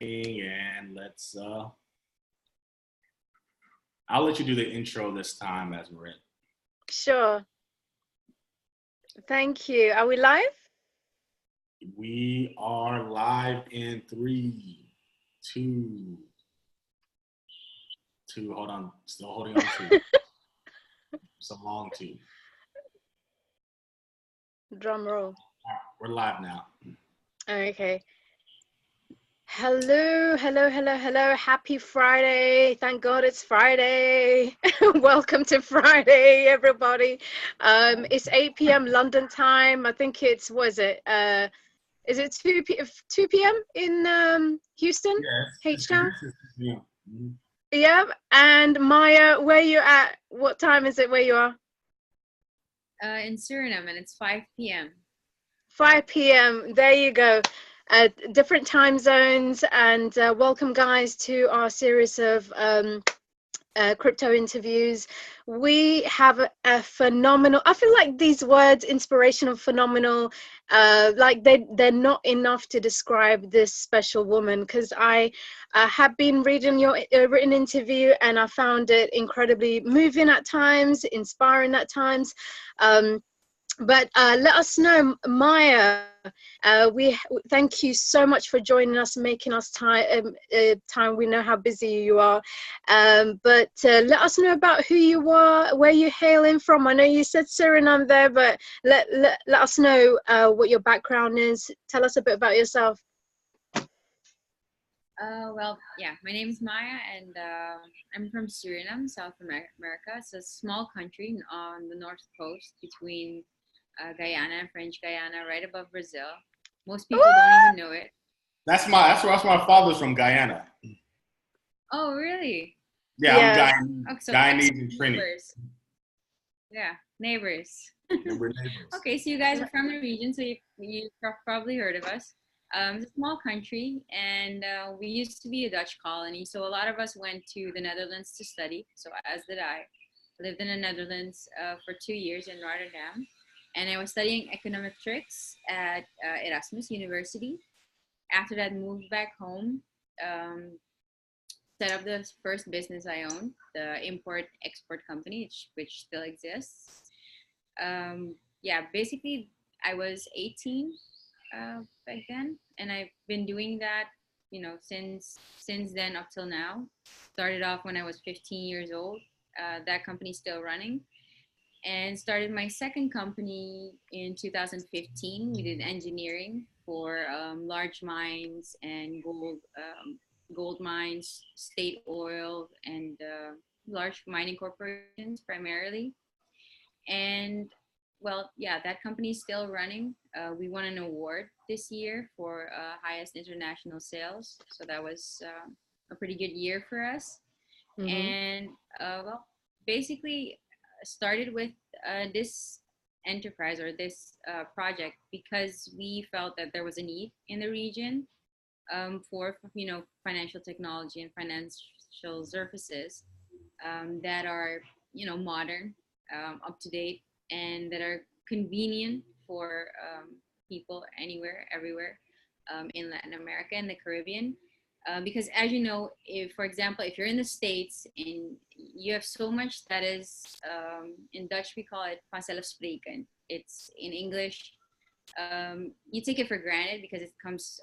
And let's I'll let you do the intro this time, Esmeralda. Sure. Thank you. Are we live? We are live in 3, 2. Hold on, still holding on to. It's a long 2. Drum roll. Right, we're live now. Okay. Hello. Happy Friday. Thank God it's Friday. Welcome to Friday, everybody. It's 8 p.m. London time. I think it's, is it 2 p.m. in Houston? Yes. H-Town? Yeah. Yeah. And Maya, where you at? What time is it where you are? In Suriname, and it's 5 p.m. 5 p.m. There you go. Different time zones, and welcome guys to our series of crypto interviews. We have a phenomenal, I feel like these words, inspirational, phenomenal, like they're not enough to describe this special woman, because I have been reading your written interview and I found it incredibly moving at times, inspiring at times. But let us know, Maya. We thank you so much for joining us, making us time. We know how busy you are, but let us know about who you are, where you're hailing from. I know you said Suriname there, but let us know what your background is. Tell us a bit about yourself. Well, yeah, my name is Maya, and I'm from Suriname, South America. It's a small country on the north coast between Guyana and French Guyana, right above Brazil. Most people don't even know it. That's my father's from Guyana. Oh, really? Yeah, I'm Guyanese and Trini. Neighbors. Yeah, neighbors. Okay, so you guys are from the region, so you probably heard of us. It's a small country, and we used to be a Dutch colony, so a lot of us went to the Netherlands to study, so as did I. I lived in the Netherlands for 2 years in Rotterdam, and I was studying econometrics at Erasmus University. After that, moved back home, set up the first business I owned, the import-export company, which still exists. Yeah, basically, I was 18 back then, and I've been doing that, since then up till now. Started off when I was 15 years old. That company's still running, and started my second company in 2015. We did engineering for large mines and gold mines, state oil, and large mining corporations primarily. And well, yeah, that company is still running. We won an award this year for highest international sales. So that was a pretty good year for us. Mm-hmm. And well, basically started with this enterprise or this project because we felt that there was a need in the region for financial technology and financial services that are modern, up to date, and that are convenient for people anywhere, everywhere in Latin America and the Caribbean. Because as you know, if, for example, if you're in the States and you have so much that is, in Dutch we call it vanzelfsprekend. It's in English, you take it for granted because it comes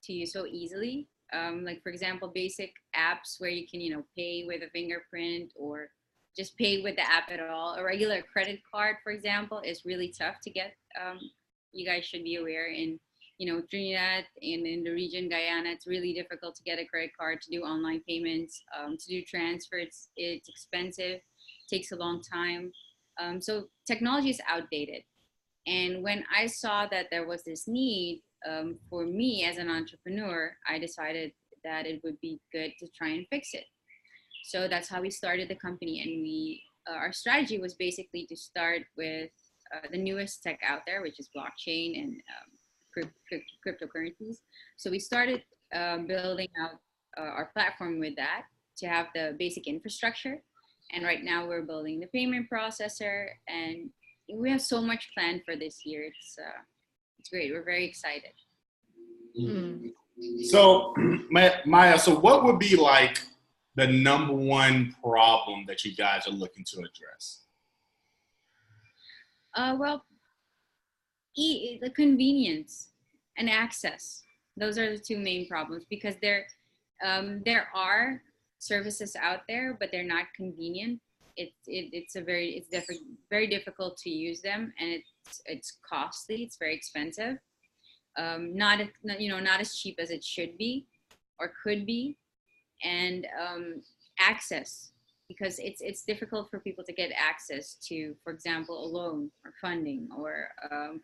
to you so easily. Like, for example, basic apps where you can, pay with a fingerprint or just pay with the app at all. A regular credit card, for example, is really tough to get. You guys should be aware in Trinidad and in the region, Guyana, it's really difficult to get a credit card, to do online payments, to do transfers. It's expensive, takes a long time. So technology is outdated. And when I saw that there was this need for me as an entrepreneur, I decided that it would be good to try and fix it. So that's how we started the company. And our strategy was basically to start with the newest tech out there, which is blockchain and cryptocurrencies. So we started building out our platform with that to have the basic infrastructure. And right now we're building the payment processor, and we have so much planned for this year. It's great. We're very excited. So, Maya, so what would be like the number one problem that you guys are looking to address? Well, the convenience and access. Those are the two main problems because there are services out there, but they're not convenient. Very difficult to use them, and it's costly. It's very expensive. Not as cheap as it should be or could be, and access, because it's difficult for people to get access to, for example, a loan or funding, or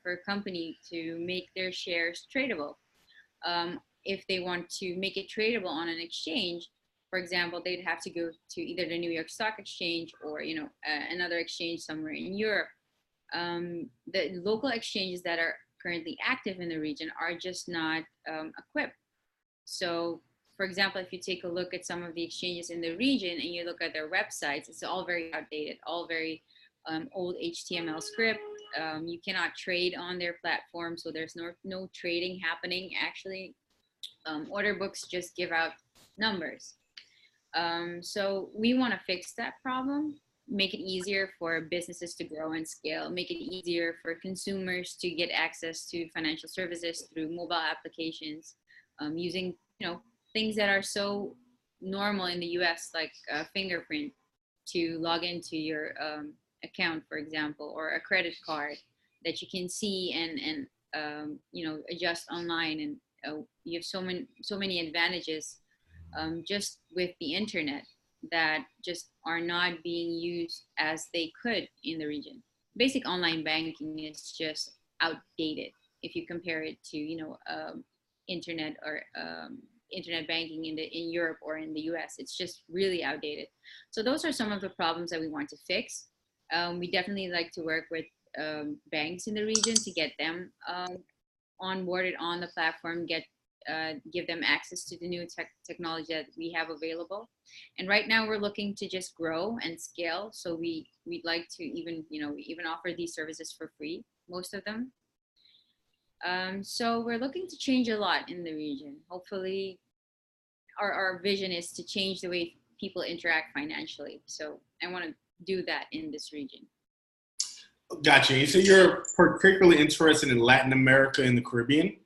for a company to make their shares tradable. If they want to make it tradable on an exchange, for example, they'd have to go to either the New York Stock Exchange or another exchange somewhere in Europe. The local exchanges that are currently active in the region are just not equipped. So, for example, if you take a look at some of the exchanges in the region and you look at their websites, it's all very outdated, all very old HTML script. You cannot trade on their platform, so there's no trading happening. Actually, order books just give out numbers. So we want to fix that problem, make it easier for businesses to grow and scale, make it easier for consumers to get access to financial services through mobile applications, using things that are so normal in the US, like a fingerprint to log into your account, for example, or a credit card that you can see and adjust online. And you have so many advantages just with the internet that just are not being used as they could in the region. Basic online banking is just outdated if you compare it to internet or internet banking in Europe or in the US. It's just really outdated. So those are some of the problems that we want to fix. We definitely like to work with banks in the region to get them onboarded on the platform, give them access to the new technology that we have available. And right now we're looking to just grow and scale. So we'd like to even offer these services for free, most of them. So we're looking to change a lot in the region. Hopefully our vision is to change the way people interact financially. So I want to do that in this region. Gotcha. So you're particularly interested in Latin America and the Caribbean?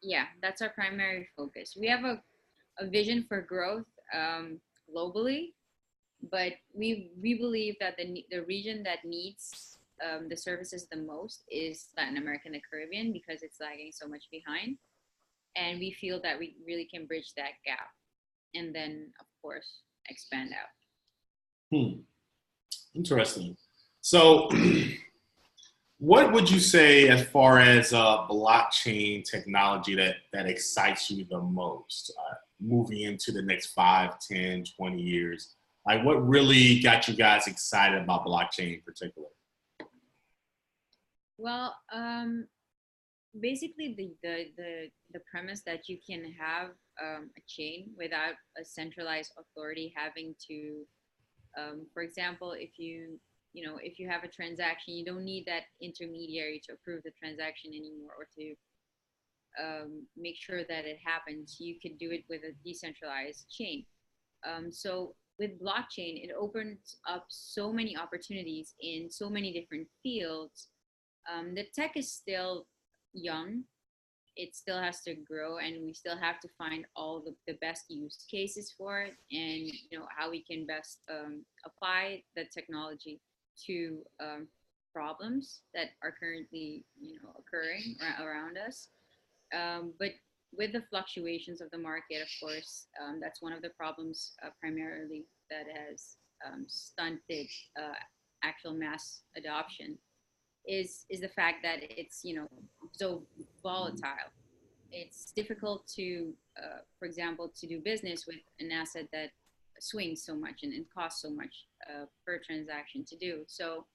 Yeah, that's our primary focus. We have a vision for growth globally, but we believe that the region that needs the services the most is Latin America and the Caribbean, because it's lagging so much behind. And we feel that we really can bridge that gap and then, of course, expand out. Interesting. So what would you say as far as blockchain technology that excites you the most moving into the next 5, 10, 20 years? Like, what really got you guys excited about blockchain in particular? Well, basically the premise that you can have a chain without a centralized authority having to, for example, if you have a transaction, you don't need that intermediary to approve the transaction anymore, or to make sure that it happens. You could do it with a decentralized chain. So with blockchain, it opens up so many opportunities in so many different fields. The tech is still young. It still has to grow, and we still have to find all the best use cases for it, and how we can best apply the technology to problems that are currently occurring around us. But with the fluctuations of the market, of course, that's one of the problems primarily that has stunted actual mass adoption, is the fact that it's so volatile. It's difficult to, for example, to do business with an asset that swings so much and costs so much per transaction to do. So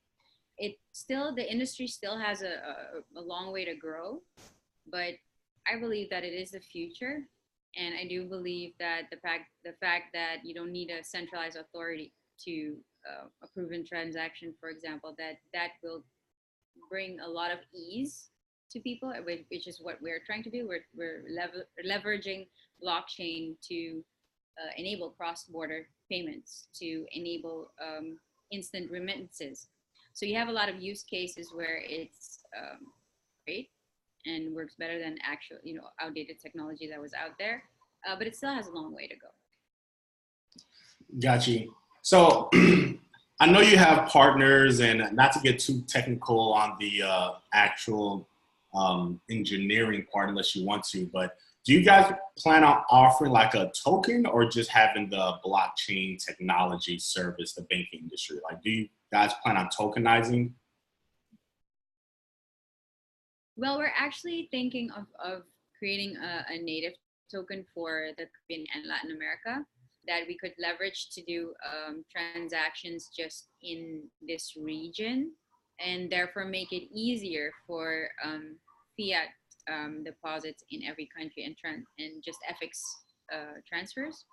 the industry still has a long way to grow, but I believe that it is the future. And I do believe that the fact that you don't need a centralized authority to approve a transaction, for example, that will bring a lot of ease to people, which is what we're trying to do. We're leveraging blockchain to enable cross-border payments, to enable instant remittances. So you have a lot of use cases where it's great and works better than actual, outdated technology that was out there, but it still has a long way to go. Got you. So I know you have partners, and not to get too technical on the actual engineering part unless you want to, but do you guys plan on offering like a token or just having the blockchain technology service the banking industry? Like, do you guys plan on tokenizing? Well, we're actually thinking of creating a native token for the Caribbean and Latin America that we could leverage to do transactions just in this region, and therefore make it easier for fiat deposits in every country and just FX transfers.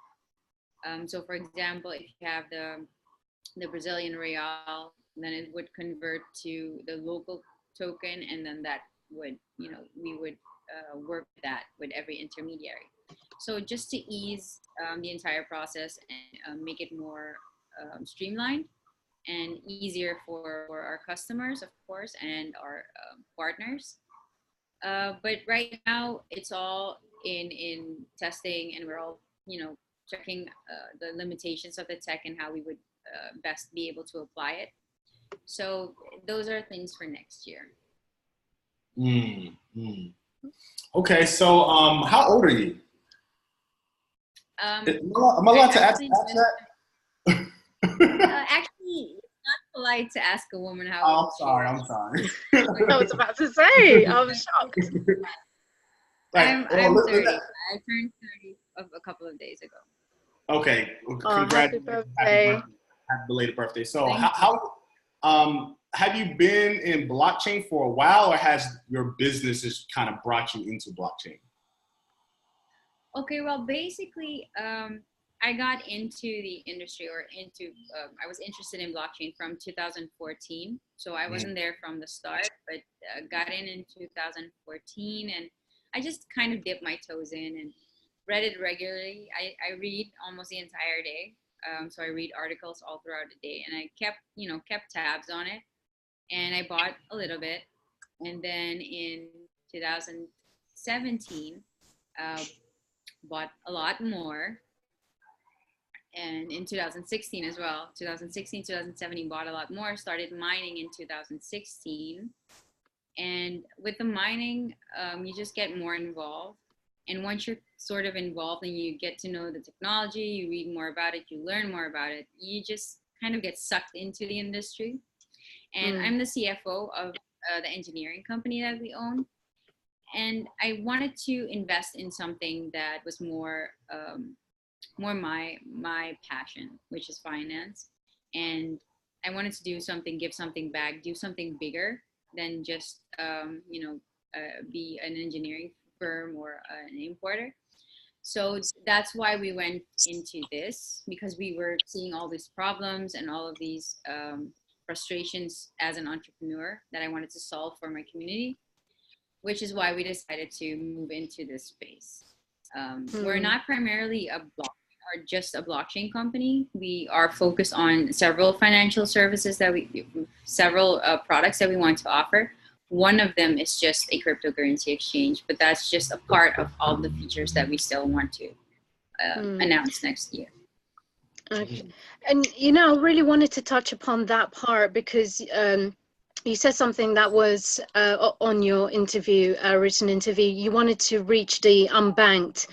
So for example, if you have the Brazilian real, then it would convert to the local token, and then that would, we would work with that with every intermediary. So just to ease the entire process and make it more streamlined and easier for our customers, of course, and our partners. But right now it's all in testing, and we're all, checking the limitations of the tech and how we would best be able to apply it. So those are things for next year. Okay, so how old are you? Am I allowed to ask that? Actually, it's not polite to ask a woman how old she is. I'm sorry. I was about to say, I was shocked. I'm 30. I turned 30 a couple of days ago. Okay, congratulations. Happy birthday. Happy belated birthday. So how have you been in blockchain for a while, or has your business just kind of brought you into blockchain? Okay, well, basically, I got into the industry, I was interested in blockchain from 2014. So I wasn't there from the start, but got in 2014, and I just kind of dipped my toes in and read it regularly. I read almost the entire day. So I read articles all throughout the day, and I kept tabs on it, and I bought a little bit. And then in 2017, bought a lot more. And in 2016 as well, 2016, 2017, bought a lot more, started mining in 2016. And with the mining, you just get more involved. And once you're sort of involved and you get to know the technology, you read more about it, you learn more about it, you just kind of get sucked into the industry. And I'm the CFO of the engineering company that we own. And I wanted to invest in something that was more my passion, which is finance. And I wanted to do something, give something back, do something bigger than just, be an engineering firm or an importer. So that's why we went into this, because we were seeing all these problems and all of these frustrations as an entrepreneur that I wanted to solve for my community, which is why we decided to move into this space. We're not primarily just a blockchain company. We are focused on several financial services several products that we want to offer. One of them is just a cryptocurrency exchange, but that's just a part of all the features that we still want to announce next year. Okay. And, I really wanted to touch upon that part because you said something that was on your interview, written interview. You wanted to reach the unbanked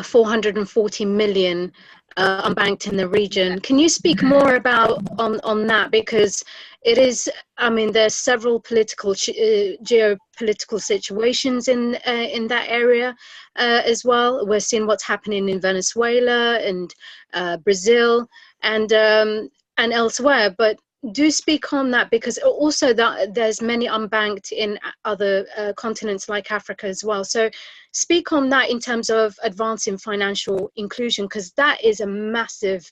440 million unbanked in the region. Can you speak more about on that? Because it is, there's several geopolitical situations in that area as well. We're seeing what's happening in Venezuela and Brazil and elsewhere. But do speak on that, because also that there's many unbanked in other continents like Africa as well. So speak on that in terms of advancing financial inclusion, because that is a massive,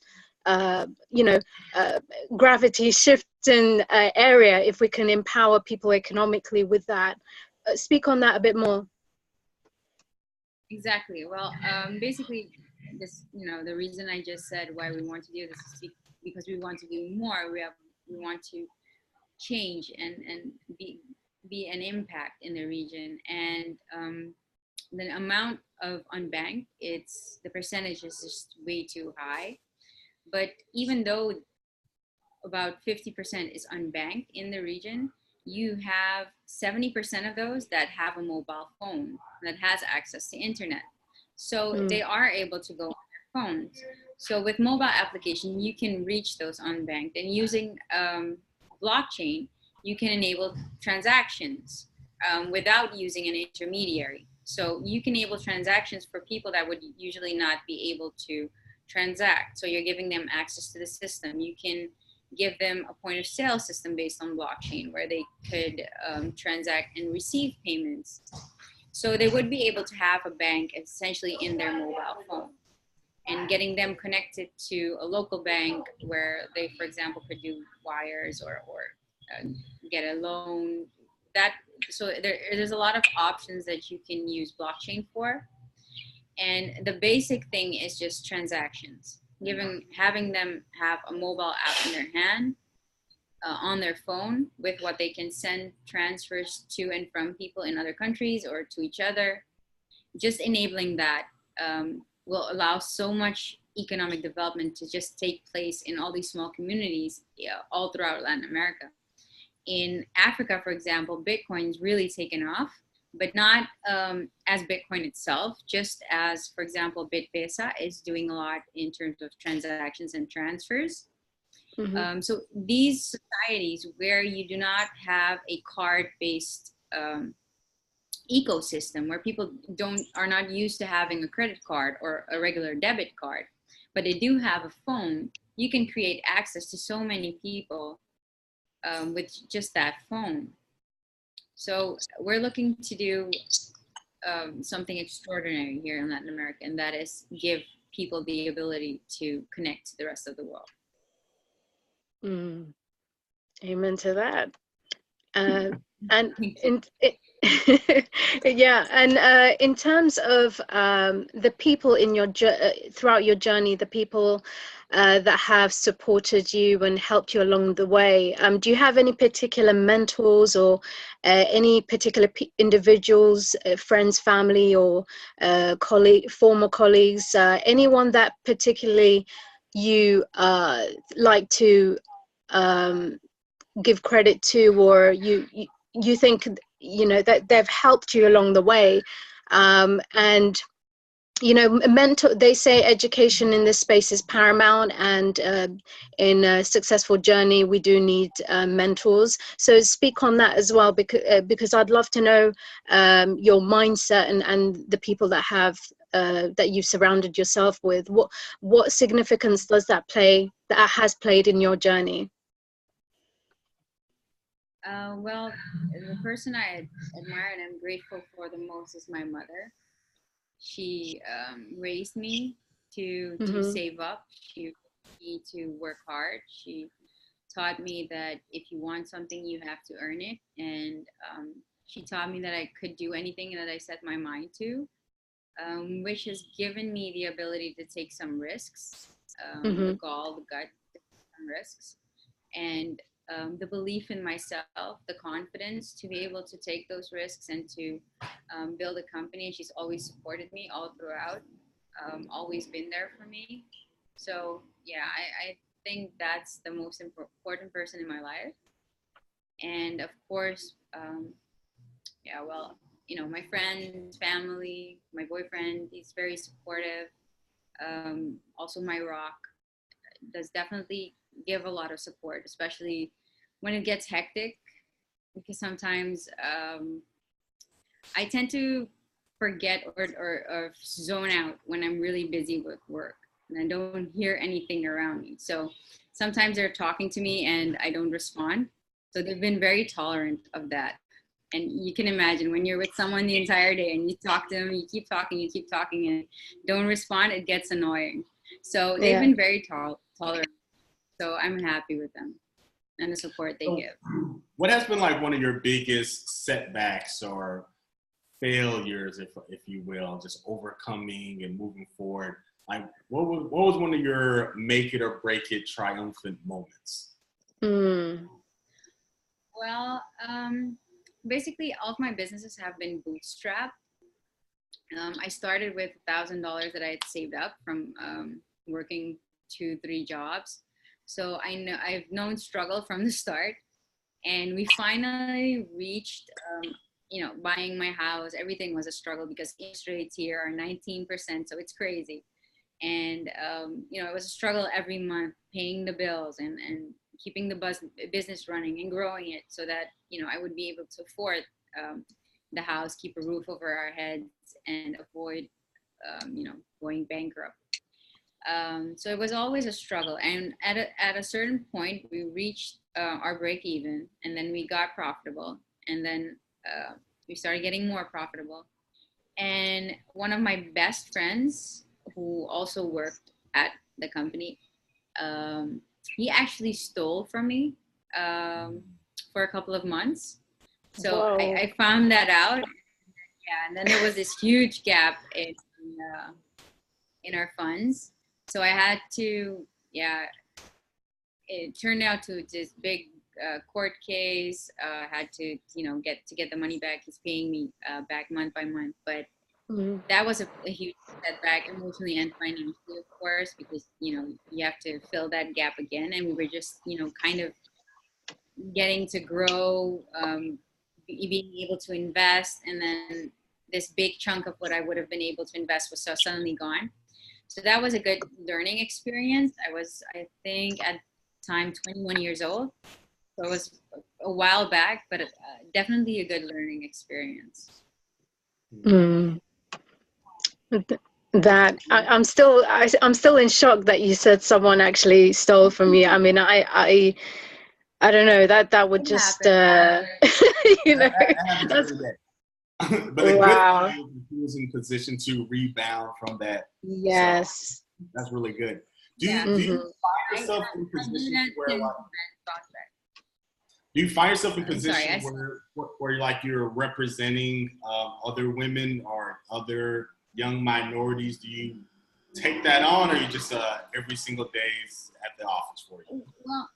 gravity shifting area if we can empower people economically with that. speak on that a bit more. Exactly. Well, basically, this, the reason I just said why we want to do this is because we want to do more. We want to change and be an impact in the region. And the amount of unbanked, the percentage is just way too high. But even though about 50% is unbanked in the region, you have 70% of those that have a mobile phone that has access to internet. So they are able to go on their phones. So with mobile application, you can reach those unbanked, and using blockchain, you can enable transactions without using an intermediary. So you can enable transactions for people that would usually not be able to transact. So you're giving them access to the system. You can give them a point of sale system based on blockchain where they could transact and receive payments. So they would be able to have a bank essentially in their mobile phone, and getting them connected to a local bank where they, for example, could do wires or get a loan. So there's a lot of options that you can use blockchain for. And the basic thing is just transactions. Having them have a mobile app in their hand, on their phone, with what they can send transfers to and from people in other countries or to each other. Just enabling that will allow so much economic development to just take place in all these small communities all throughout Latin America. In Africa, for example, Bitcoin's really taken off, but not as Bitcoin itself, just as, for example, BitPesa is doing a lot in terms of transactions and transfers. So these societies where you do not have a card-based ecosystem, where people are not used to having a credit card or a regular debit card, but they do have a phone, you can create access to so many people with just that phone. So we're looking to do something extraordinary here in Latin America, and that is give people the ability to connect to the rest of the world. Amen to that. And yeah, and in terms of the people in your throughout your journey, the people that have supported you and helped you along the way, do you have any particular mentors or any particular individuals, friends, family, or former colleagues, anyone that particularly you like to give credit to, or you think that they've helped you along the way? And mentor, they say education in this space is paramount, and in a successful journey we do need mentors. So speak on that as well, because I'd love to know your mindset and the people that have that you've surrounded yourself with. What significance does that has played in your journey? Well, the person I admire and I'm grateful for the most is my mother. She raised me to save up. She raised me to work hard. She taught me that if you want something, you have to earn it. And she taught me that I could do anything that I set my mind to, which has given me the ability to take some risks, the gall, the gut, to take some risks. And the belief in myself, the confidence to be able to take those risks and to build a company. And she's always supported me all throughout, always been there for me. So yeah, I think that's the most important person in my life. And of course, yeah, well, my friends, family, my boyfriend, he's very supportive. Also my rock does definitely give a lot of support, especially when it gets hectic, because sometimes I tend to forget or zone out when I'm really busy with work and I don't hear anything around me. So sometimes they're talking to me and I don't respond. So they've been very tolerant of that. And you can imagine when you're with someone the entire day and you talk to them, you keep talking and don't respond, it gets annoying. So they've been very tolerant. So I'm happy with them. and the support they So, give. what has been like one of your biggest setbacks or failures, if you will, just overcoming and moving forward? Like, what was one of your make it or break it triumphant moments? Mm. Well, basically, all of my businesses have been bootstrapped. I started with $1,000 that I had saved up from working 2-3 jobs. So I've known struggle from the start, and we finally reached. Buying my house, everything was a struggle because interest rates here are 19%, so it's crazy. And it was a struggle every month, paying the bills and keeping the business running and growing it so that I would be able to afford the house, keep a roof over our heads, and avoid going bankrupt. So it was always a struggle, and at a certain point we reached our break even, and then we got profitable, and then we started getting more profitable. And one of my best friends, who also worked at the company, he actually stole from me for a couple of months. So I found that out. Yeah, and then there was this huge gap in our funds. So I had to, it turned out to this big court case. Had to, get the money back. He's paying me back month by month, but that was a huge setback emotionally and financially, of course, because you have to fill that gap again, and we were just kind of getting to grow, being able to invest, and then this big chunk of what I would have been able to invest was so suddenly gone. So that was a good learning experience. I think at the time 21 years old, so it was a while back, but definitely a good learning experience. That I'm still in shock that you said someone actually stole from you. I mean, I don't know, that would just That that's, but wow. good he was in position to rebound from that. Yes. So that's really good. Do you find yourself in positions where where you're representing other women or other young minorities? Do you take that on, or you just every single day is at the office for you? Well,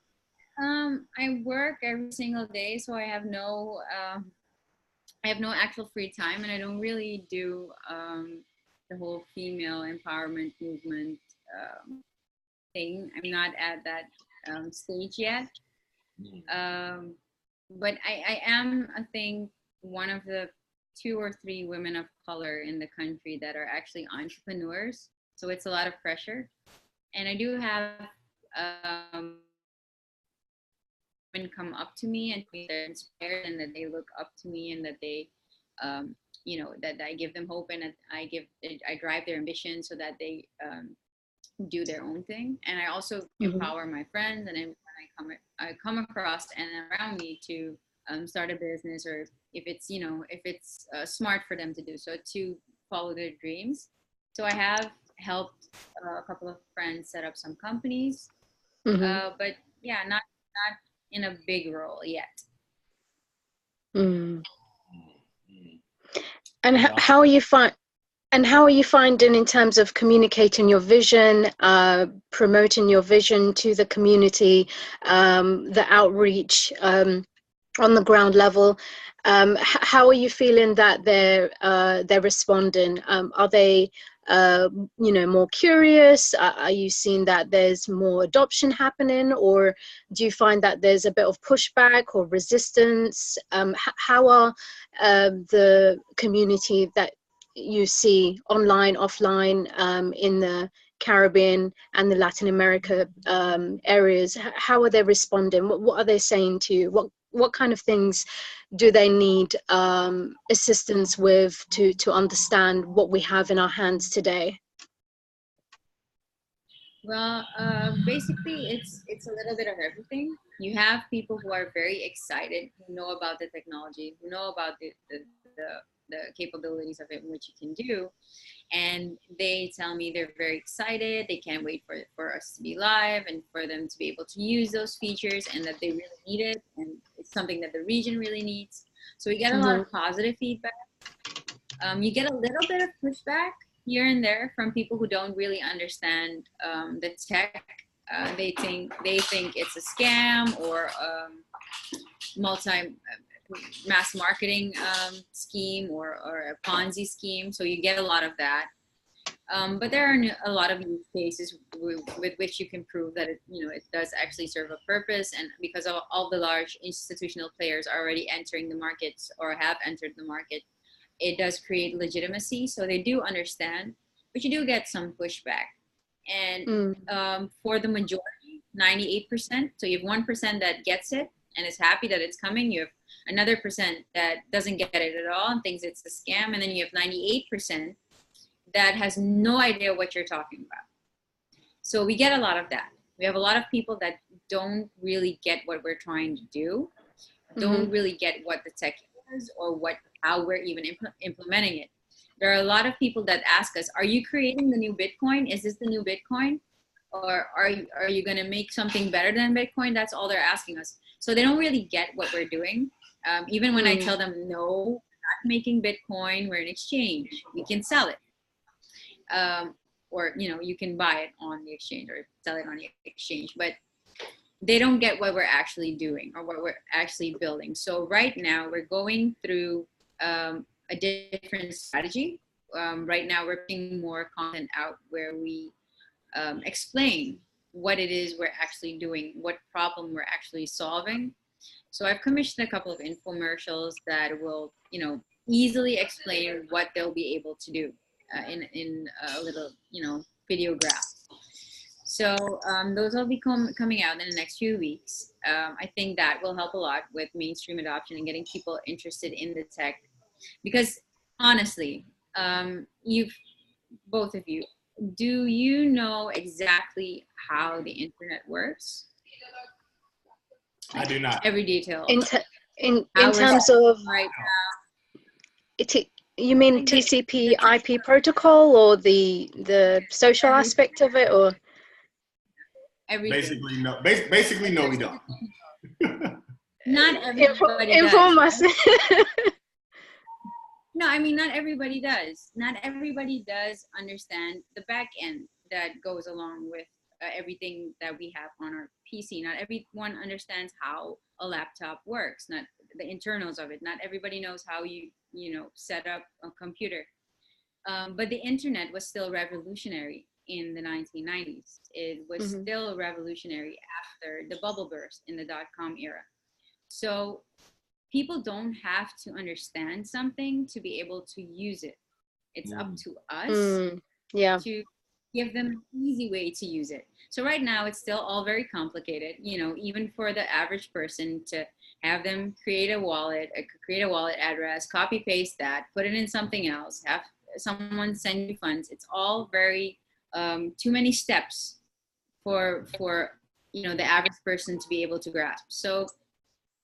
I work every single day, so I have no actual free time, and I don't really do the whole female empowerment movement thing. I'm not at that stage yet. But I am, I think, one of the 2 or 3 women of color in the country that are actually entrepreneurs. So it's a lot of pressure. And I do have women come up to me and they're inspired, and that they look up to me, and that they, that I give them hope, and that I drive their ambition so that they do their own thing. And I also empower my friends, and when I come across and around me to start a business, or if it's smart for them to do so, to follow their dreams. So I have helped a couple of friends set up some companies, but yeah, not in a big role yet. And how are you finding in terms of communicating your vision, promoting your vision to the community, the outreach on the ground level? How are you feeling that they're responding? Are they more curious? Are you seeing that there's more adoption happening, or do you find that there's a bit of pushback or resistance? How are the community that you see online, offline, in the Caribbean and the Latin America areas, how are they responding? What are they saying to you? What kind of things do they need assistance with to understand what we have in our hands today? Well, basically, it's a little bit of everything. You have people who are very excited, who know about the technology, who know about the the capabilities of it, which you can do. And they tell me they're very excited. They can't wait for us to be live and for them to be able to use those features, and that they really need it. And it's something that the region really needs. So we get a lot of positive feedback. You get a little bit of pushback here and there from people who don't really understand the tech. They think it's a scam or mass marketing scheme or a Ponzi scheme. So you get a lot of that. But there are a lot of use cases with which you can prove that it does actually serve a purpose. And because all the large institutional players are already entering the markets or have entered the market, it does create legitimacy. So they do understand, but you do get some pushback. And for the majority, 98%, so you have 1% that gets it and is happy that it's coming. You have another percent that doesn't get it at all and thinks it's a scam. And then you have 98% that has no idea what you're talking about. So we get a lot of that. We have a lot of people that don't really get what we're trying to do, don't really get what the tech is or how we're even implementing it. There are a lot of people that ask us, are you creating the new Bitcoin? Is this the new Bitcoin? Or are you going to make something better than Bitcoin? That's all they're asking us. So they don't really get what we're doing. Even when I tell them, no, we're not making Bitcoin, we're an exchange. We can sell it. Or, you can buy it on the exchange or sell it on the exchange. But they don't get what we're actually doing or what we're actually building. So right now we're going through a different strategy. Right now we're putting more content out where we explain what it is we're actually doing, what problem we're actually solving. So I've commissioned a couple of infomercials that will, easily explain what they'll be able to do in a little, video graph. So those will be coming out in the next few weeks. I think that will help a lot with mainstream adoption and getting people interested in the tech. Because honestly, both of you, do you know exactly how the internet works? I do not. Every detail. In terms of right now. You mean TCP/IP protocol or the social aspect of it, or everything? Basically, no, we don't. Not everybody inform us. No, I mean, not everybody does. Not everybody does understand the back end that goes along with everything that we have on our PC. Not everyone understands how a laptop works, not the internals of it. Not everybody knows how you set up a computer. But the internet was still revolutionary in the 1990s. It was still revolutionary after the bubble burst in the dot-com era. So people don't have to understand something to be able to use it. It's up to us to give them an easy way to use it. So right now it's still all very complicated, even for the average person to have them create a wallet address, copy paste that, put it in something else, have someone send you funds. It's all very too many steps for the average person to be able to grasp. So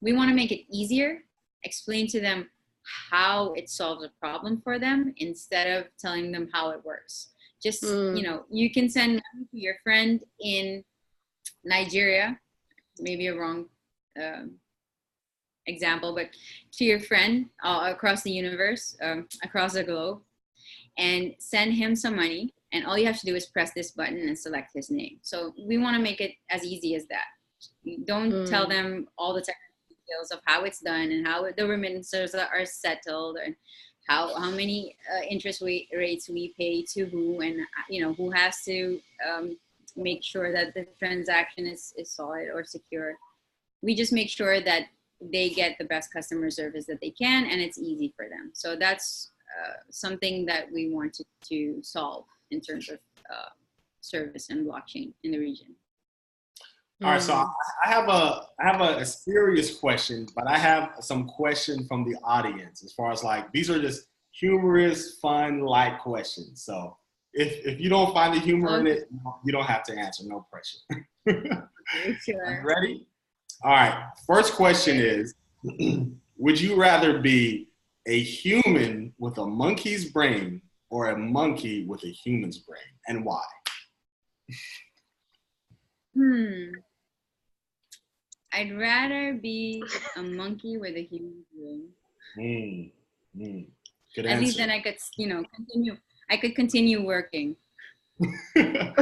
we want to make it easier, explain to them how it solves a problem for them instead of telling them how it works. Just, you can send money to your friend in Nigeria, maybe a wrong example, but to your friend across the universe, across the globe, and send him some money. And all you have to do is press this button and select his name. So we want to make it as easy as that. Don't tell them all the technical details of how it's done and how the remittances are settled and how many interest rates we pay to who, and who has to make sure that the transaction is solid or secure. We just make sure that they get the best customer service that they can, and it's easy for them. So that's something that we want to solve in terms of service and blockchain in the region. All right, so I have a serious question, but I have some questions from the audience as far as these are just humorous, fun, light questions. So if you don't find the humor in it, you don't have to answer, no pressure. Sure. Are you ready? All right, first question is, would you rather be a human with a monkey's brain or a monkey with a human's brain, and why? I'd rather be a monkey with a human brain. Good At answer. least then I could, continue. I could continue working. Good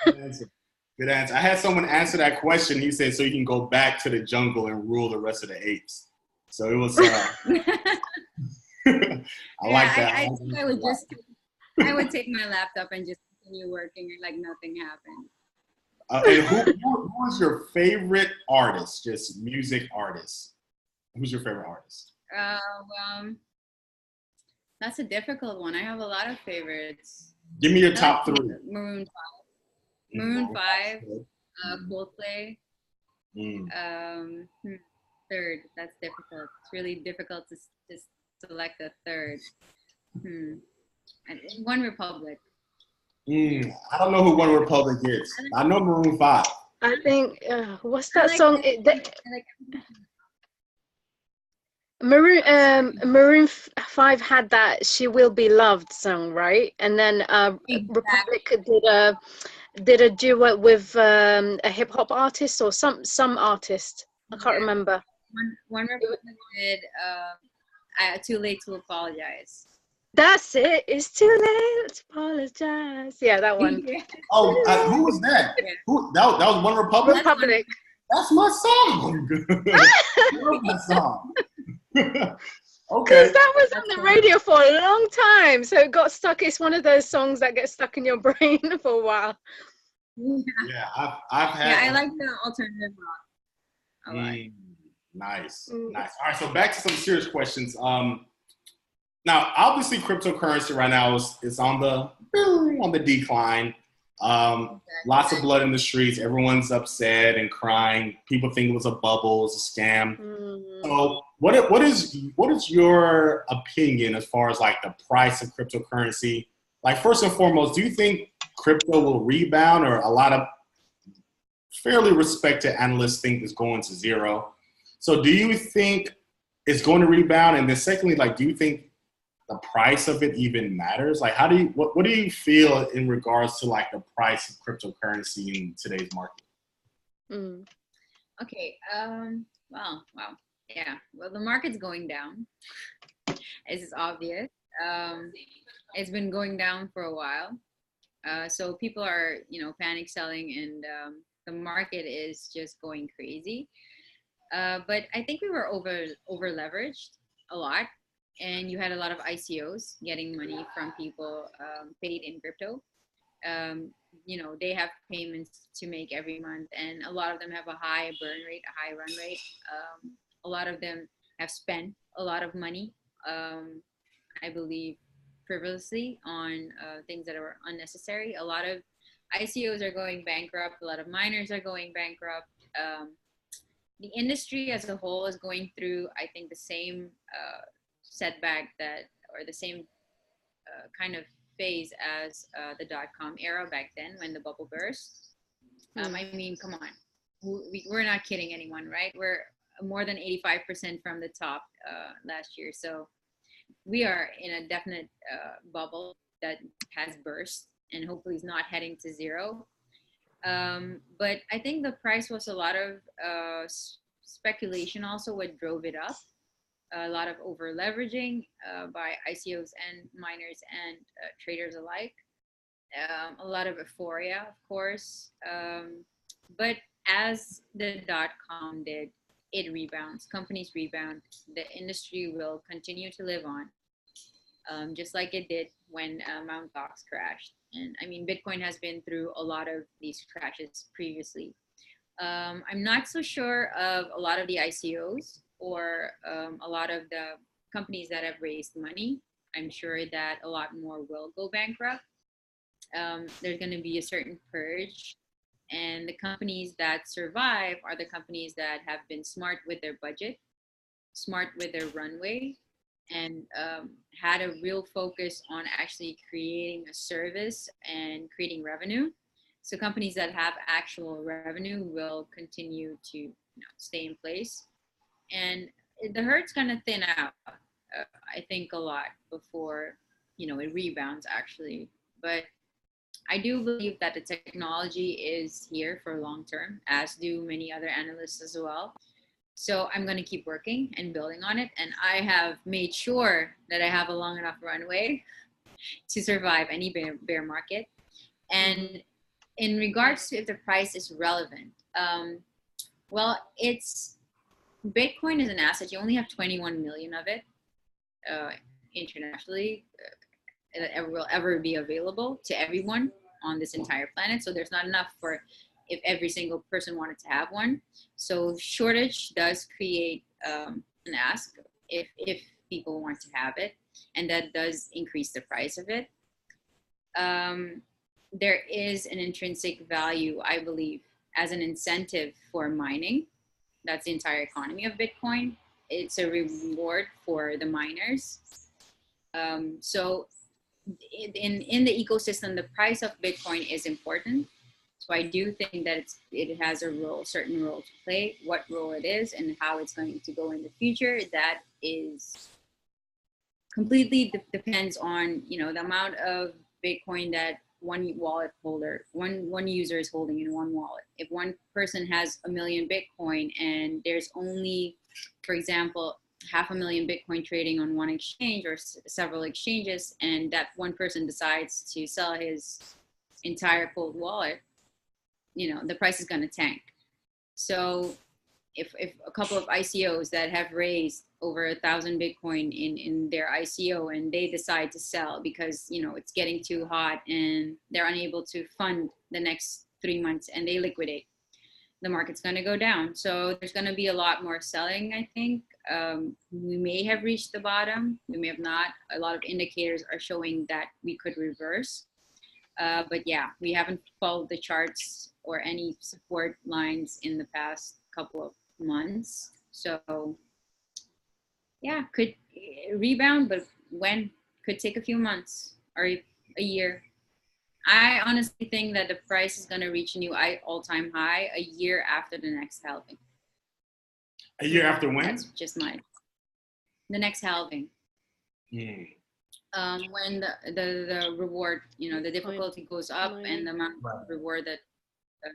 answer. Good answer. I had someone answer that question. He said, so you can go back to the jungle and rule the rest of the apes. So it was, I like that. I think I would take my laptop and just continue working like nothing happened. And who is your favorite artist? Just music artist. Who's your favorite artist? Well, that's a difficult one. I have a lot of favorites. Give me your top three. Maroon 5, Coldplay. Third, that's difficult. It's really difficult to select a third. And One Republic. I don't know who One Republic is. I know Maroon 5. I think, what's that song? Maroon 5 had that "She Will Be Loved" song, right? And then Exactly. Republic did a duet with a hip hop artist or some artist. I can't remember. One Republic did "Too Late to Apologize." That's it. It's too late to apologize. Yeah, that one. Oh, who was that? Yeah. That was One Republic? Republic. That's my song. I love that song. Okay. Because that was on the radio for a long time, so it got stuck. It's one of those songs that gets stuck in your brain for a while. Yeah, I've had. Yeah, I like the alternative rock a lot. Nice. All right, so back to some serious questions. Now, obviously, cryptocurrency right now is on the decline. Lots of blood in the streets. Everyone's upset and crying. People think it was a bubble, it's a scam. So, what is your opinion as far as like the price of cryptocurrency? Like, first and foremost, do you think crypto will rebound, or a lot of fairly respected analysts think it's going to zero? So, do you think it's going to rebound? And then, secondly, like, do you think the price of it even matters? Like, what do you feel in regards to like the price of cryptocurrency in today's market? Okay. Wow. Yeah. Well, the market's going down. It's obvious. It's been going down for a while. So people are, panic selling, and the market is just going crazy. But I think we were over leveraged a lot. And you had a lot of ICOs getting money from people paid in crypto. They have payments to make every month, and a lot of them have a high burn rate, a high run rate. A lot of them have spent a lot of money, I believe, frivolously on things that are unnecessary. A lot of ICOs are going bankrupt. A lot of miners are going bankrupt. The industry as a whole is going through, I think, the same setback or the same kind of phase as the dot-com era back then when the bubble burst. I mean, come on, we're not kidding anyone, right? We're more than 85% from the top last year, so we are in a definite bubble that has burst and hopefully is not heading to zero. But I think the price was a lot of speculation also what drove it up. A lot of over leveraging by ICOs and miners and traders alike. A lot of euphoria, of course. But as the dot-com did, it rebounds. Companies rebound. The industry will continue to live on, just like it did when Mt. Gox crashed. And I mean, Bitcoin has been through a lot of these crashes previously. I'm not so sure of a lot of the ICOs or a lot of the companies that have raised money. I'm sure that a lot more will go bankrupt. There's going to be a certain purge, and the companies that survive are the companies that have been smart with their budget, smart with their runway, and had a real focus on actually creating a service and creating revenue. So companies that have actual revenue will continue to stay in place. And the herd's going to thin out. I think a lot before, it rebounds actually. But I do believe that the technology is here for long term, as do many other analysts as well. So I'm going to keep working and building on it. And I have made sure that I have a long enough runway to survive any bear market. And in regards to if the price is relevant, well, it's Bitcoin is an asset. You only have 21 million of it internationally that will ever be available to everyone on this entire planet. So there's not enough for if every single person wanted to have one. So shortage does create an ask if people want to have it, and that does increase the price of it. There is an intrinsic value, I believe, as an incentive for mining. That's the entire economy of Bitcoin. It's a reward for the miners. So in the ecosystem, the price of Bitcoin is important. So I do think that it has a certain role to play. What role it is and how it's going to go in the future, that is completely depends on the amount of Bitcoin that one user is holding in one wallet. If one person has 1 million Bitcoin and there's only, for example, 500,000 Bitcoin trading on one exchange or several exchanges, and that one person decides to sell his entire cold wallet, the price is going to tank. So if a couple of ICOs that have raised over 1,000 Bitcoin in their ICO and they decide to sell because it's getting too hot and they're unable to fund the next 3 months and they liquidate, the market's going to go down. So there's going to be a lot more selling, I think. We may have reached the bottom. We may have not. A lot of indicators are showing that we could reverse. But yeah, we haven't followed the charts or any support lines in the past couple of months. So yeah, could rebound, but when? Could take a few months or a year. I honestly think that the price is going to reach a new all-time high a year after the next halving. A year after when? That's just the next halving. When the reward, the difficulty goes up and the amount of reward that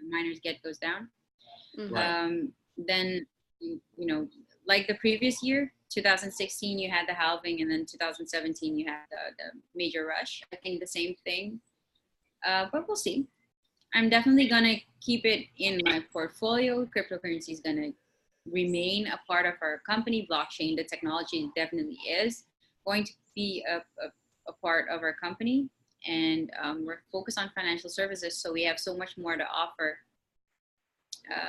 miners get goes down. Then, like the previous year, 2016, you had the halving, and then 2017, you had the major rush. I think the same thing. But we'll see. I'm definitely going to keep it in my portfolio. Cryptocurrency is going to remain a part of our company. Blockchain, the technology definitely is going to be a part of our company. And we're focused on financial services, so we have so much more to offer.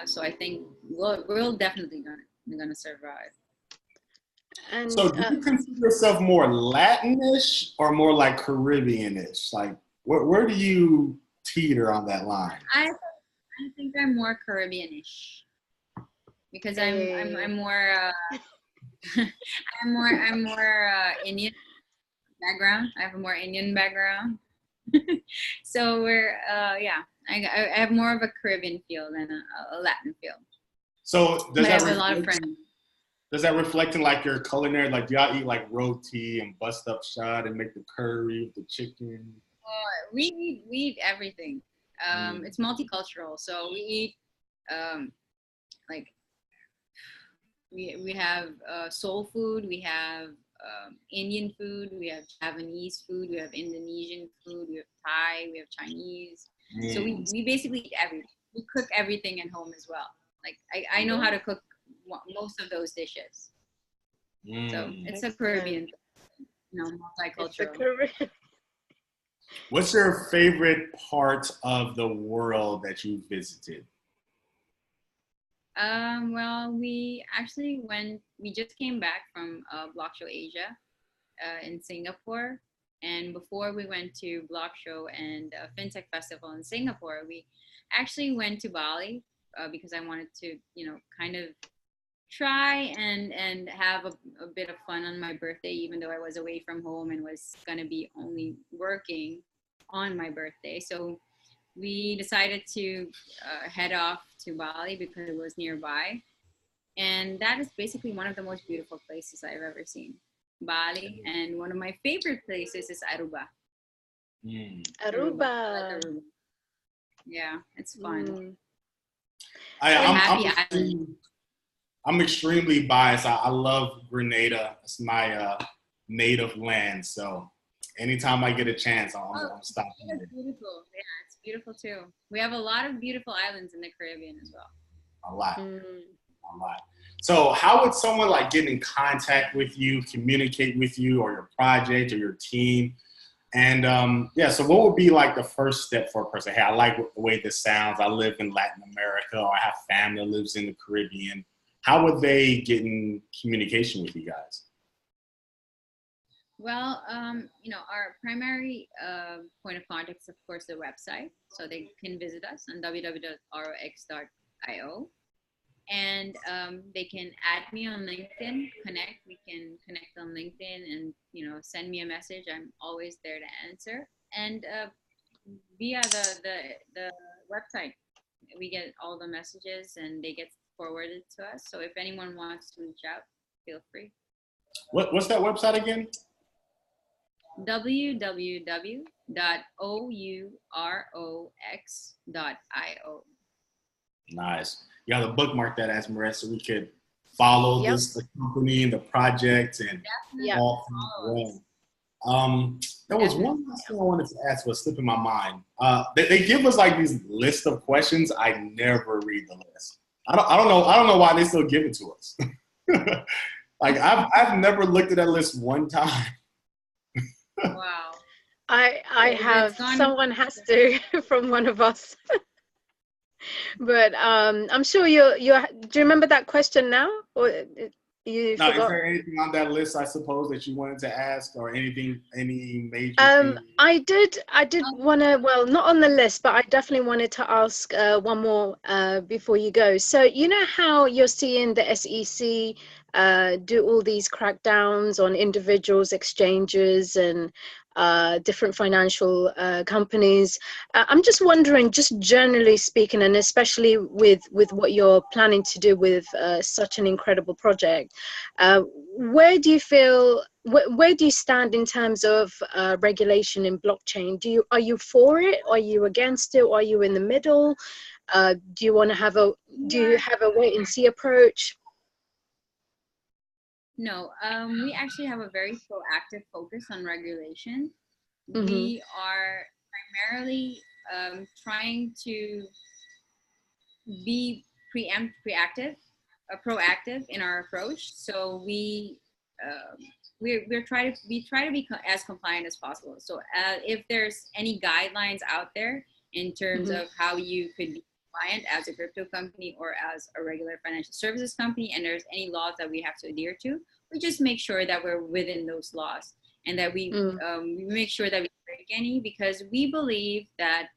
So I think we'll definitely gonna survive. And, so do you consider yourself more Latinish or more like Caribbeanish? Like, where do you teeter on that line? I think I'm more Caribbeanish because I'm more I'm more Indian background. I have a more Indian background. So we're I have more of a Caribbean feel than a Latin feel. So I have a lot of friends. Does that reflect in like your culinary? Like, do y'all eat like roti and bust up shad and make the curry with the chicken? We eat everything. It's multicultural, so we eat like we have soul food, we have Indian food, we have Japanese food, we have Indonesian food, we have Thai, we have Chinese. So we basically eat everything. We cook everything at home as well. Like I know how to cook most of those dishes. So it's a Caribbean, multicultural. What's your favorite part of the world that you visited? Well, we just came back from Block Show Asia in Singapore. And before we went to Block Show and FinTech Festival in Singapore, we actually went to Bali because I wanted to, kind of try and have a bit of fun on my birthday, even though I was away from home and was going to be only working on my birthday. So we decided to head off to Bali because it was nearby. And that is basically one of the most beautiful places I've ever seen. Bali, and one of my favorite places is Aruba. Aruba. I like Aruba. Yeah, it's fun. I'm extremely biased. I love Grenada. It's my native land. So anytime I get a chance, I'm stopping. It's beautiful. Yeah, it's beautiful too. We have a lot of beautiful islands in the Caribbean as well. A lot. So how would someone like get in contact with you, communicate with you or your project or your team? And so what would be like the first step for a person? Hey, I like the way this sounds. I live in Latin America, or I have family that lives in the Caribbean. How would they get in communication with you guys? Well, our primary point of contact is, of course, the website. So they can visit us on www.ourox.io. And they can add me on LinkedIn, we can connect on LinkedIn and, send me a message. I'm always there to answer. And via the website, we get all the messages and they get forwarded to us. So if anyone wants to reach out, feel free. What's that website again? www.ourox.io. Nice. You got to bookmark that, Asmaret, so we could follow the company and the project and all things. There was one last thing I wanted to ask, but slipping my mind. They give us like these list of questions. I never read the list. I don't know why they still give it to us. Like I've never looked at that list one time. Wow. I have. Someone has to from one of us. But I'm sure you do you remember that question now, or you forgot? Is there anything on that list, I suppose, that you wanted to ask, or any major thing? I did want to, well, not on the list, but I definitely wanted to ask one more before you go. So you know how you're seeing the SEC do all these crackdowns on individuals, exchanges, and different financial companies. I'm just wondering, just generally speaking, and especially with what you're planning to do with such an incredible project, where do you feel, where do you stand in terms of regulation in blockchain? Are you for it? Are you against it? Are you in the middle? Do you have a wait and see approach? No, we actually have a very proactive focus on regulation. Mm-hmm. We are primarily trying to be proactive in our approach. So we try to be as compliant as possible. So if there's any guidelines out there in terms of how you could be compliant as a crypto company or as a regular financial services company, and there's any laws that we have to adhere to, we just make sure that we're within those laws and that we make sure that we break any, because we believe that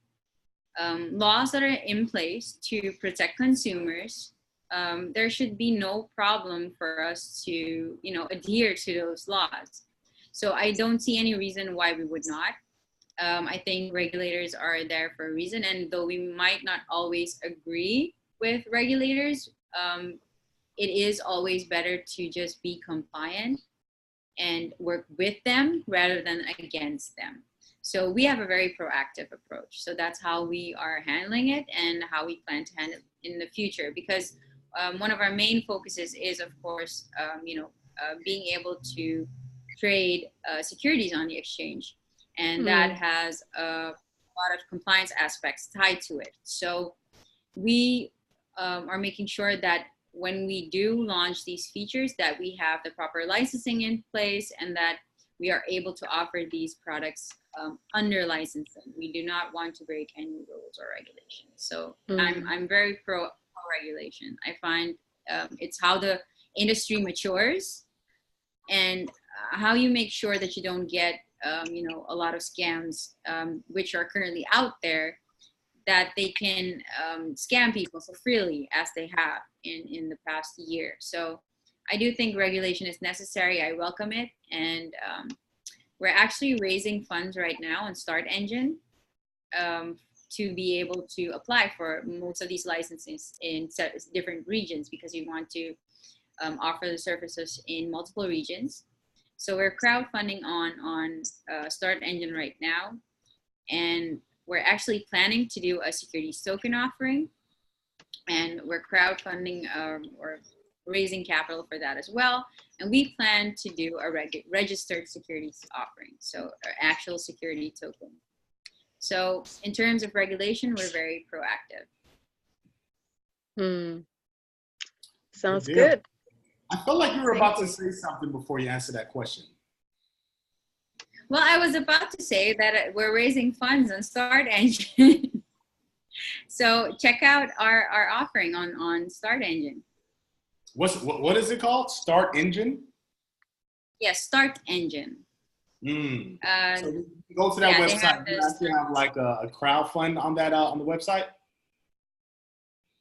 laws that are in place to protect consumers, there should be no problem for us to adhere to those laws. So I don't see any reason why we would not. I think regulators are there for a reason, and though we might not always agree with regulators, it is always better to just be compliant and work with them rather than against them. So we have a very proactive approach. So that's how we are handling it and how we plan to handle it in the future. Because one of our main focuses is, of course, being able to trade securities on the exchange. And that has a lot of compliance aspects tied to it. So we are making sure that when we do launch these features, that we have the proper licensing in place and that we are able to offer these products under licensing. We do not want to break any rules or regulations. So I'm very pro regulation. I find it's how the industry matures and how you make sure that you don't get a lot of scams which are currently out there, that they can scam people so freely as they have in the past year. So I do think regulation is necessary. I welcome it. And we're actually raising funds right now on Start Engine to be able to apply for most of these licenses in different regions, because we want to offer the services in multiple regions. So we're crowdfunding on Start Engine right now, and we're actually planning to do a securities token offering, and we're crowdfunding or raising capital for that as well. And we plan to do a registered securities offering, so an actual security token. So in terms of regulation, we're very proactive. Sounds good. I felt like you were about to say something before you answered that question. Well, I was about to say that we're raising funds on Start Engine. So check out our offering on Start Engine. What is it called? Start Engine? Yes, Start Engine. So you go to that website. You actually have like a crowdfund on that on the website.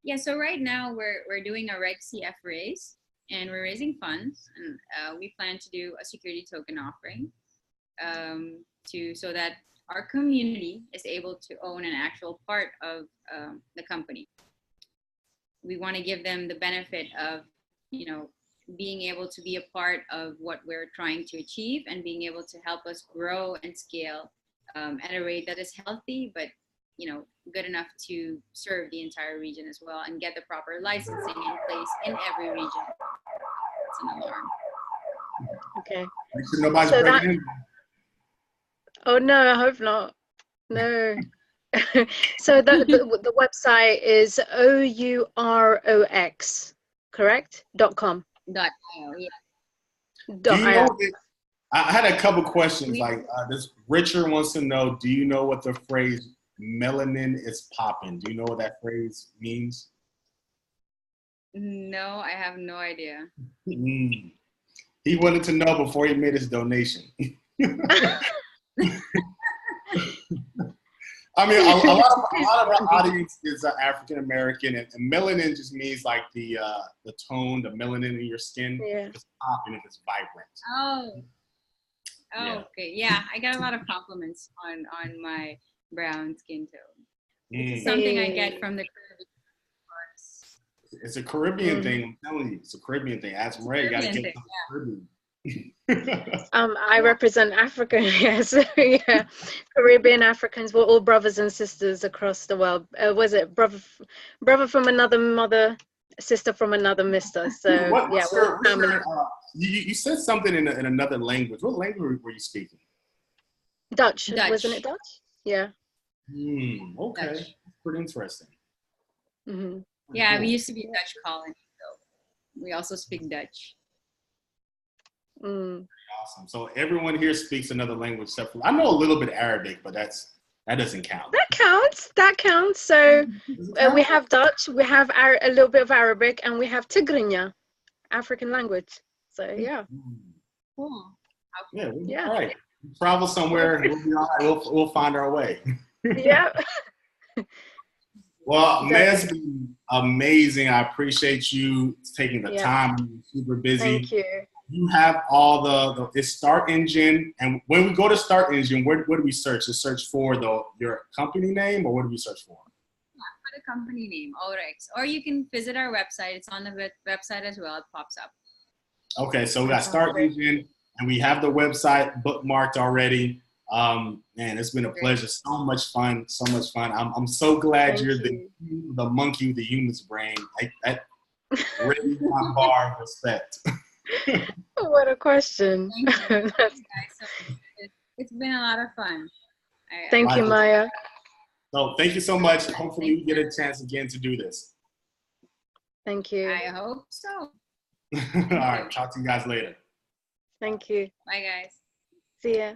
Yeah. So right now we're doing a Reg CF raise, and we're raising funds, and we plan to do a security token offering, so that our community is able to own an actual part of the company. We want to give them the benefit of, being able to be a part of what we're trying to achieve, and being able to help us grow and scale at a rate that is healthy, but good enough to serve the entire region as well, and get the proper licensing in place in every region. It's an alarm. Okay. Make sure nobody's breaking in. Oh no, I hope not. No. So the website is OuroX, correct? .com. .io, yeah. Do you know I had a couple questions. This Richard wants to know, do you know what the phrase melanin is popping? Do you know what that phrase means? No, I have no idea. He wanted to know before he made his donation. I mean, a lot of our audience is African American, and melanin just means like the tone, the melanin in your skin. Yeah. It's popping if it's vibrant. Okay. Yeah, I got a lot of compliments on my brown skin tone. It's something I get from the Caribbean. It's a Caribbean thing. I'm telling you, it's a Caribbean thing. Ask Maria, you gotta get Caribbean. I represent Africa, yes. Yeah. Caribbean Africans, we're all brothers and sisters across the world. Was it brother from another mother, sister from another mister? So we're family. You said something in another language. What language were you speaking? Dutch. Wasn't it Dutch? Yeah. Okay, Dutch. Pretty interesting. Yeah, we used to be a Dutch colony, so we also speak Dutch. Awesome. So everyone here speaks another language except for, I know a little bit Arabic, but that doesn't count. That counts. So we have Dutch, we have a little bit of Arabic, and we have Tigrinya, African language. So yeah. Cool. Yeah. All right. Travel somewhere, we'll be all right. We'll find our way. Yeah. Well, Maya's been amazing. I appreciate you taking the time. You're super busy. Thank you. You have all it's Start Engine, and when we go to Start Engine, what do we search? Just search for your company name, or what do we search for? Yeah, for the company name, OuroX, or you can visit our website. It's on the website as well. It pops up. Okay, so we got Start Engine, and we have the website bookmarked already. Man, it's been a pleasure. So much fun. I'm so glad you're the monkey with the human's brain. That really my bar of respect. What a question. Thank you. It's been a lot of fun. Thank you, Maya. So thank you so much. Hopefully we get a chance again to do this. Thank you. I hope so. All right. Talk to you guys later. Thank you. Bye, guys. See ya.